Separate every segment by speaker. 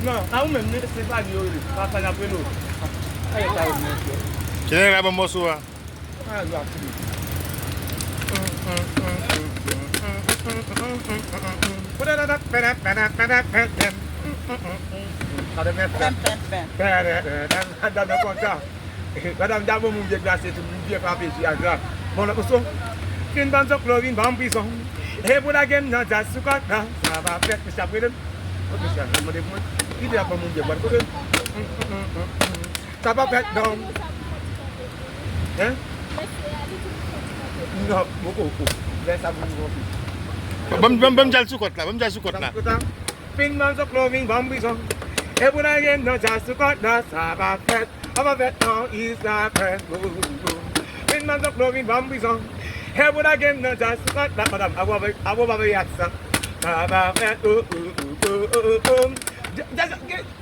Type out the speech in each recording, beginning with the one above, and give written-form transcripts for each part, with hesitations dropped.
Speaker 1: Non, quand même, c'est pas mieux. Pas ça, peu l'eau. Allez, ça va mieux.
Speaker 2: Tiens, là, bon morceau.
Speaker 1: Ah, je vais madame d'abord mon vieux glacé tout mon vieux papier sur agra mon la poisson une bande de chlorine bam prison et pour la game dans ta sucre ça va faire que ça peut ok ça me demande il est pas mon vieux boire ça va faire donc hein non beaucoup laisse ça vous
Speaker 2: Bam jal sukot là, bam jal sukot là.
Speaker 1: Une bande de chlorine bam prison et pour la game dans ta sucre ça va faire I'm a vet now, he's not friend. In man's of clothing, bamboo song. Here would I get no just cut that, madam. I will have a yatsa.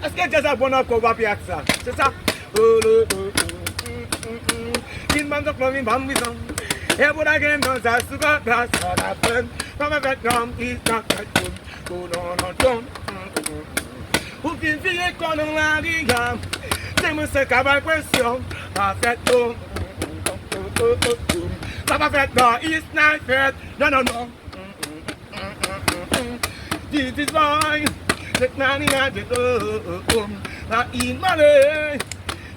Speaker 1: Let's get just a one of cover yatsa. In man's of clothing, bamboo song. Here would I get no just cut that, friend. I'm a vet now, he's not friend. Go on. Who can feel it calling la me se acaba question, pas fait ça va faire no, it's not fair, no. This is why that man in a dead na in money,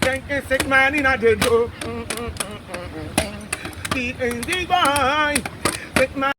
Speaker 1: can't sick man in a dead this is why that man